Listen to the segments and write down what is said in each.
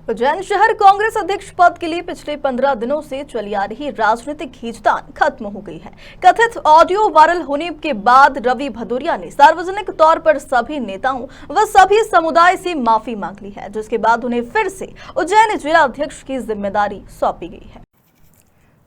उज्जैन शहर कांग्रेस अध्यक्ष पद के लिए पिछले 15 दिनों से चली आ रही राजनीतिक खींचतान खत्म हो गई है। कथित ऑडियो वायरल होने के बाद रवि भदौरिया ने सार्वजनिक तौर पर सभी नेताओं व सभी समुदाय से माफी मांग ली है, जिसके बाद उन्हें फिर से उज्जैन जिला अध्यक्ष की जिम्मेदारी सौंपी गई है।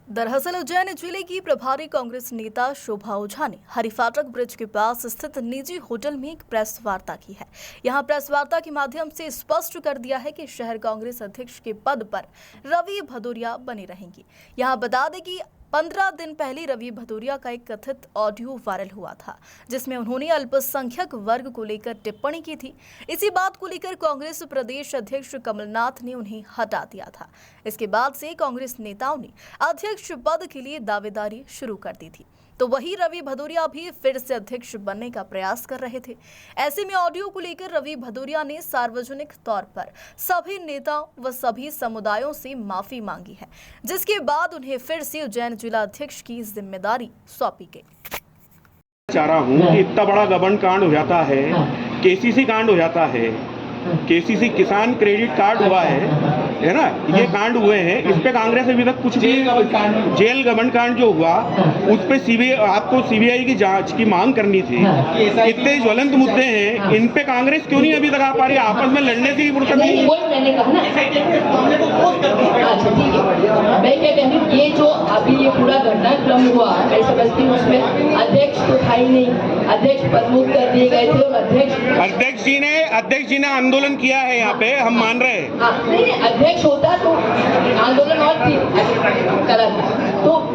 दरअसल उज्जैन जिले की प्रभारी कांग्रेस नेता शोभा ओझा ने हरिफाटक ब्रिज के पास स्थित निजी होटल में एक प्रेस वार्ता की है। यहां प्रेस वार्ता के माध्यम से स्पष्ट कर दिया है कि शहर कांग्रेस अध्यक्ष के पद पर रवि भदौरिया बने रहेंगे। यहां बता दें कि 15 दिन पहले रवि भदौरिया का एक कथित ऑडियो वायरल हुआ था, जिसमें उन्होंने अल्पसंख्यक वर्ग को लेकर टिप्पणी की थी। इसी बात को लेकर कांग्रेस प्रदेश अध्यक्ष कमलनाथ ने उन्हें हटा दिया था। इसके बाद से कांग्रेस नेताओं ने अध्यक्ष पद के लिए दावेदारी शुरू कर दी थी, तो वही रवि भदौरिया भी फिर से अध्यक्ष बनने का प्रयास कर रहे थे। ऐसे में ऑडियो को लेकर रवि भदौरिया ने सार्वजनिक तौर पर सभी नेताओं व सभी समुदायों से माफी मांगी है, जिसके बाद उन्हें फिर से उज्जैन जिला अध्यक्ष की जिम्मेदारी सौंपी गई। चाह रहा हूँ कि इतना बड़ा गबन कांड हो जाता है, केसीसी कांड हो जाता है, केसीसी किसान क्रेडिट कार्ड हुआ है ना, ये कांड हुए हैं। इस पे कांग्रेस अभी तक कुछ भी, जेल गबन कांड जो हुआ उस पे आपको सीबीआई की जांच की मांग करनी थी। इतने ज्वलंत मुद्दे हैं, इन पे कांग्रेस क्यों नहीं अभी तक आ पा रही? आपस में लड़ने से ही फुर्सत नहीं। मैंने कहा ना, मैं क्या कह रही हूँ, ये जो अभी ये पूरा घटनाक्रम हुआ, मैं समझती हूँ उसमें अध्यक्ष तो था ही नहीं, अध्यक्ष प्रमुख कर दिए गए थे और अध्यक्ष जी ने आंदोलन किया है यहाँ पे, हम मान रहे हैं। नहीं, अध्यक्ष होता तो आंदोलन और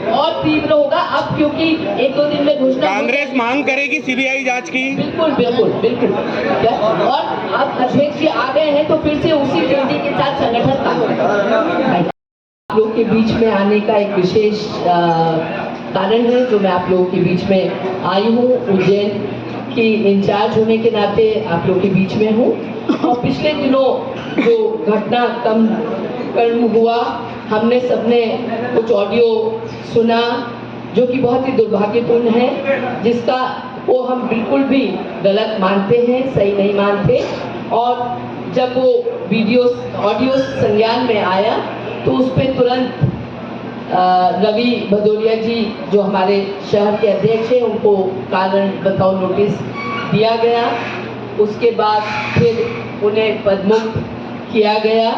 और तीव्र होगा। अब क्योंकि 1-2 दिन में घोषणा, कांग्रेस मांग करेगी सीबीआई जांच की। बिल्कुल बिल्कुल बिल्कुल। और अब अध्यक्ष जी आ गए हैं तो फिर से उसी तेजी के साथ संगठन काम करेगा। आप लोग के बीच में आने का एक विशेष कारण है जो मैं आप लोगों के बीच में आई हूँ। उज्जैन की इंचार्ज होने के नाते आप लोग के बीच में हूँ। और पिछले दिनों जो घटनाक्रम हुआ, हमने सबने कुछ ऑडियो सुना जो कि बहुत ही दुर्भाग्यपूर्ण है, जिसका वो हम बिल्कुल भी गलत मानते हैं, सही नहीं मानते। और जब वो ऑडियो संज्ञान में आया तो उस पर तुरंत रवि भदौरिया जी जो हमारे शहर के अध्यक्ष हैं, उनको कारण बताओ नोटिस दिया गया। उसके बाद फिर उन्हें पदमुक्त किया गया।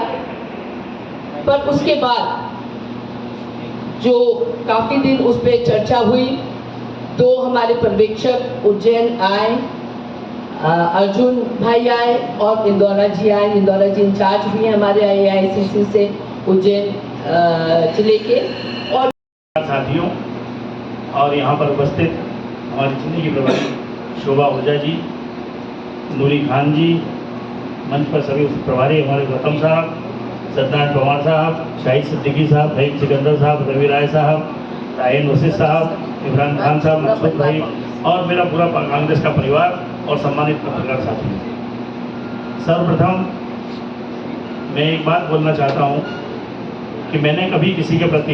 पर उसके बाद जो काफ़ी दिन उस पर चर्चा हुई, तो हमारे पर्यवेक्षक उज्जैन आए, अर्जुन भाई आए और इंदौरा जी आए। इंदौरा जी इंचार्ज भी हैं हमारे AICC से उज्जैन जिले के। और साथियों और यहाँ पर उपस्थित हमारे जिले की प्रभारी शोभा ओझा जी, नूरी खान जी, मंच पर सभी प्रभारी हमारे गौतम साहब, सत्यनारायण पवार साहब, शाहिद सिद्दीकी साहब, फहीम सिकंदर साहब, रवि राय साहब, रायन वसीफ साहब, इमरान खान साहब, मकसूद भाई और मेरा पूरा कांग्रेस का परिवार और सम्मानित पत्रकार साथी। सर्वप्रथम मैं एक बात बोलना चाहता हूँ कि मैंने कभी किसी के प्रति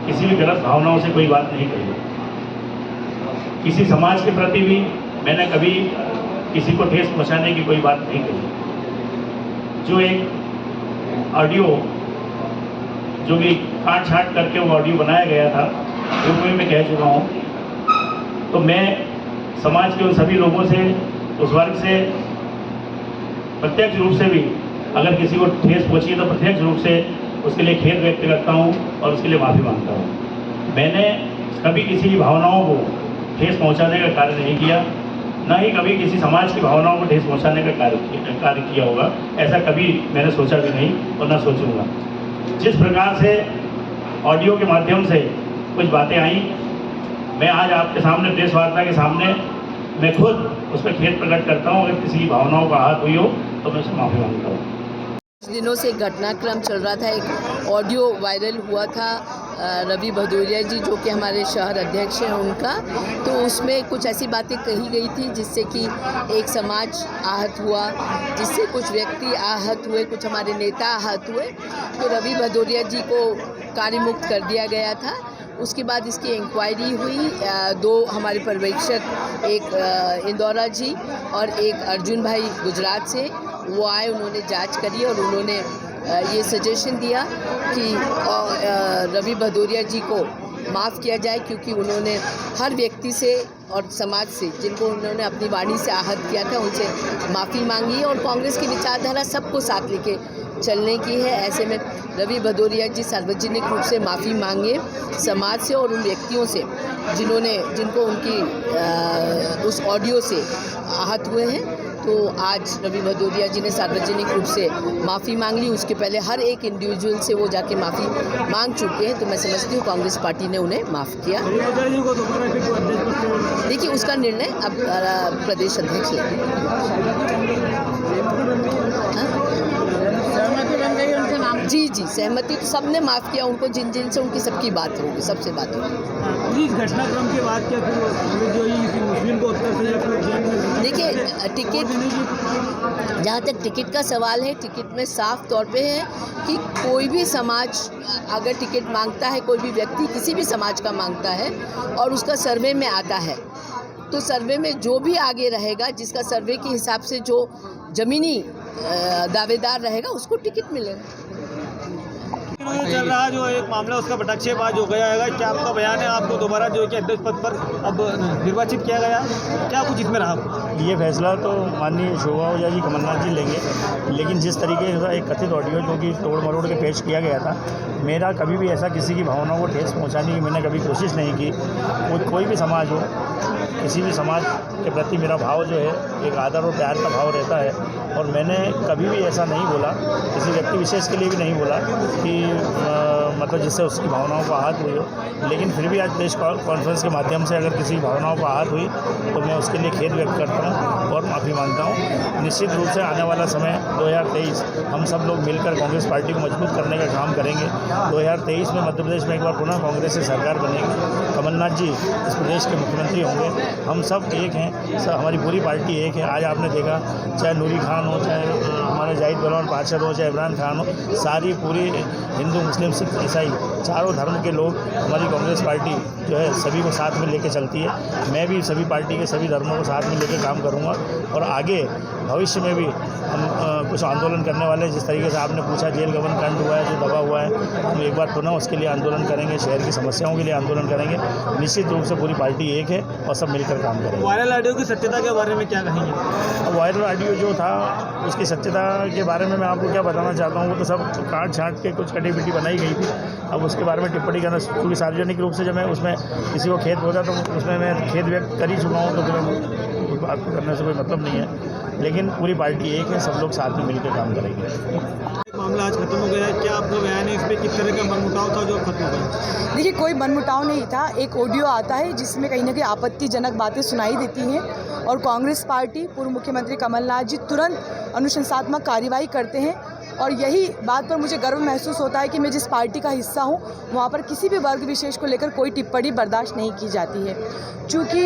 किसी भी गलत भावनाओं से कोई बात नहीं कही। किसी समाज के प्रति भी मैंने कभी किसी को ठेस पहुंचाने की कोई बात नहीं कही। जो एक ऑडियो जो कि काट छाट करके वो ऑडियो बनाया गया था, वो मैं कह चुका हूँ। तो मैं समाज के उन सभी लोगों से, उस वर्ग से प्रत्यक्ष रूप से भी अगर किसी को ठेस पहुंची तो प्रत्यक्ष रूप से उसके लिए खेद व्यक्त करता हूँ और उसके लिए माफ़ी मांगता हूँ। मैंने कभी किसी की भावनाओं को ठेस पहुंचाने का कार्य नहीं किया, ना ही कभी किसी समाज की भावनाओं को ठेस पहुंचाने का कार्य किया होगा। ऐसा कभी मैंने सोचा भी नहीं और ना सोचूंगा। जिस प्रकार से ऑडियो के माध्यम से कुछ बातें आई, मैं आज आपके सामने प्रेस वार्ता के सामने मैं खुद उस पर खेद प्रकट करता हूँ। अगर किसी की भावनाओं का आहत हुई हो तो मैं उससे माफ़ी मांगता हूँ। दिनों से घटनाक्रम चल रहा था, एक ऑडियो वायरल हुआ था रवि भदौरिया जी जो कि हमारे शहर अध्यक्ष हैं उनका। तो उसमें कुछ ऐसी बातें कही गई थी जिससे कि एक समाज आहत हुआ, जिससे कुछ व्यक्ति आहत हुए, कुछ हमारे नेता आहत हुए। तो रवि भदौरिया जी को कार्यमुक्त कर दिया गया था। उसके बाद इसकी इंक्वायरी हुई। 2 हमारे पर्यवेक्षक, एक इंदौरा जी और एक अर्जुन भाई गुजरात से, वो आए, उन्होंने जांच करी और उन्होंने ये सजेशन दिया कि रवि भदौरिया जी को माफ़ किया जाए, क्योंकि उन्होंने हर व्यक्ति से और समाज से जिनको उन्होंने अपनी वाणी से आहत किया था उनसे माफ़ी मांगी और कांग्रेस की विचारधारा सबको साथ लेके चलने की है। ऐसे में रवि भदौरिया जी सार्वजनिक रूप से माफ़ी मांगे समाज से और उन व्यक्तियों से जिनको उनकी उस ऑडियो से आहत हुए हैं। तो आज रवि भदौरिया जी ने सार्वजनिक रूप से माफ़ी मांग ली। उसके पहले हर एक इंडिविजुअल से वो जाके माफ़ी मांग चुके हैं, तो मैं समझती हूँ कांग्रेस पार्टी ने उन्हें माफ़ किया। देखिए, उसका निर्णय अब प्रदेश अध्यक्ष लेंगे। जी, सहमति तो सबने माफ़ किया उनको, जिन से उनकी सबकी बात होगी, सबसे बात होगी। इस घटनाक्रम के बाद क्या जो ये मुस्लिम को उत्तर से देखिए, टिकट, जहाँ तक टिकट का सवाल है, टिकट में साफ तौर पे है कि कोई भी समाज अगर टिकट मांगता है, कोई भी व्यक्ति किसी भी समाज का मांगता है और उसका सर्वे में आता है, तो सर्वे में जो भी आगे रहेगा, जिसका सर्वे के हिसाब से जो ज़मीनी दावेदार रहेगा, उसको टिकट मिलेगा। चल रहा जो एक मामला उसका पटाक्षेप आज हो गया है, क्या आपका बयान है? आपको दोबारा जो है कि अध्यक्ष पद पर अब निर्वाचित किया गया, क्या कुछ इसमें रहा? ये फैसला तो माननीय शोभा ओझा जी, कमलनाथ जी लेंगे, लेकिन जिस तरीके से एक कथित ऑडियो जो कि तोड़ मरोड़ के पेश किया गया था, मेरा कभी भी ऐसा किसी की भावनाओं को ठेस पहुंचाने की मैंने कभी कोशिश नहीं की। कोई भी समाज हो, किसी भी समाज के प्रति मेरा भाव जो है एक आदर और प्यार का भाव रहता है, और मैंने कभी भी ऐसा नहीं बोला, किसी व्यक्ति विशेष के लिए भी नहीं बोला कि मतलब जिससे उसकी भावनाओं को आहत हुई हो। लेकिन फिर भी आज प्रेस कॉन्फ्रेंस के माध्यम से अगर किसी भावनाओं को आहत हुई तो मैं उसके लिए खेद व्यक्त करता हूँ और माफ़ी मांगता हूँ। निश्चित रूप से आने वाला समय 2023 हम सब लोग मिलकर कांग्रेस पार्टी को मजबूत करने का काम करेंगे। 2023 में मध्य प्रदेश में एक बार पुनः कांग्रेस की सरकार बनेगी, कमलनाथ जी इस प्रदेश के मुख्यमंत्री होंगे। हम सब एक हैं, हमारी पूरी पार्टी एक है। आज आपने देखा, चाहे नूरी खान हो, चाहे हमारे जाहिद बलवान पार्षद हो, चाहे इमरान खान हो, सारी पूरी हिंदू, मुस्लिम, सिख, ईसाई चारों धर्म के लोग, हमारी कांग्रेस पार्टी जो है सभी को साथ में लेके चलती है। मैं भी सभी पार्टी के सभी धर्मों को साथ में लेकर काम करूंगा और आगे भविष्य में भी हम कुछ आंदोलन करने वाले हैं। जिस तरीके से आपने पूछा, जेल गबन कांड हुआ है, जो दबा हुआ है, हम एक बार पुनः उसके लिए आंदोलन करेंगे, शहर की समस्याओं के लिए आंदोलन करेंगे। निश्चित रूप से पूरी पार्टी एक है और सब मिलकर काम करेंगे। वायरल ऑडियो की सत्यता के बारे में क्या कहेंगे? वायरल ऑडियो जो था उसकी सत्यता के बारे में मैं आपको क्या बताना चाहता हूँ, वो तो सब काट छाँट के कुछ कटी पिटी बनाई गई थी। अब उसके बारे में टिप्पणी करना, क्योंकि सार्वजनिक रूप से जब मैं उसमें किसी को खेद पहुँचा तो उसमें मैं खेद व्यक्त कर ही चुका हूँ, तो फिर उस बात को करने से कोई मतलब नहीं है। लेकिन पूरी पार्टी एक है, सब लोग साथ में मिलकर काम करेंगे। मामला आज खत्म हो गया है, क्या आपका बयान है इस पर? किस तरह का मनमुटाव था जो खत्म हो गया? देखिए, कोई मनमुटाव नहीं था। एक ऑडियो आता है जिसमें कहीं ना कहीं आपत्तिजनक बातें सुनाई देती हैं और कांग्रेस पार्टी, पूर्व मुख्यमंत्री कमलनाथ जी तुरंत अनुशंसात्मक कार्रवाई करते हैं। और यही बात पर मुझे गर्व महसूस होता है कि मैं जिस पार्टी का हिस्सा हूँ वहाँ पर किसी भी वर्ग विशेष को लेकर कोई टिप्पणी बर्दाश्त नहीं की जाती है। चूँकि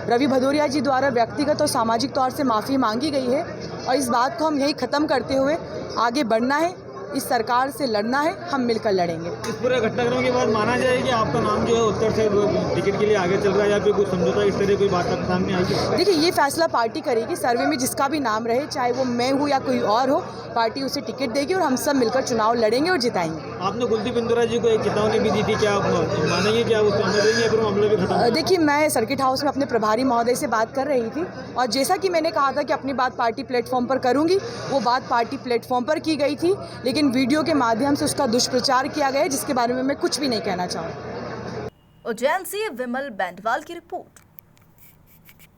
रवि भदौरिया जी द्वारा व्यक्तिगत और सामाजिक तौर से माफ़ी मांगी गई है और इस बात को हम यही ख़त्म करते हुए आगे बढ़ना है, इस सरकार से लड़ना है, हम मिलकर लड़ेंगे। इस पूरे घटनाक्रम के बाद माना जाए कि आपका नाम जो है उत्तर से टिकट के लिए आगे चल रहा है या फिर कुछ समझौता इस तरह कोई बात सामने आएगी? देखिए, ये फैसला पार्टी करेगी। सर्वे में जिसका भी नाम रहे, चाहे वो मैं हूँ या कोई और हो, पार्टी उसे टिकट देगी और हम सब मिलकर चुनाव लड़ेंगे और जिताएंगे। आपने कुलदीप इंदौरा जी को एक चेतावनी भी दी थी, क्या आप मानेंगे, क्या उसको अमल देंगे, फिर मामला भी खत्म? देखिए, मैं सर्किट हाउस में अपने प्रभारी महोदय से बात कर रही थी और जैसा कि मैंने कहा था कि अपनी बात पार्टी प्लेटफॉर्म पर करूंगी, वो बात पार्टी प्लेटफॉर्म पर की गई थी, लेकिन वीडियो के माध्यम से उसका दुष्प्रचार किया गया है, जिसके बारे में मैं कुछ भी नहीं कहना चाहूँगी। उज्जैन से विमल बैंडवाल की रिपोर्ट।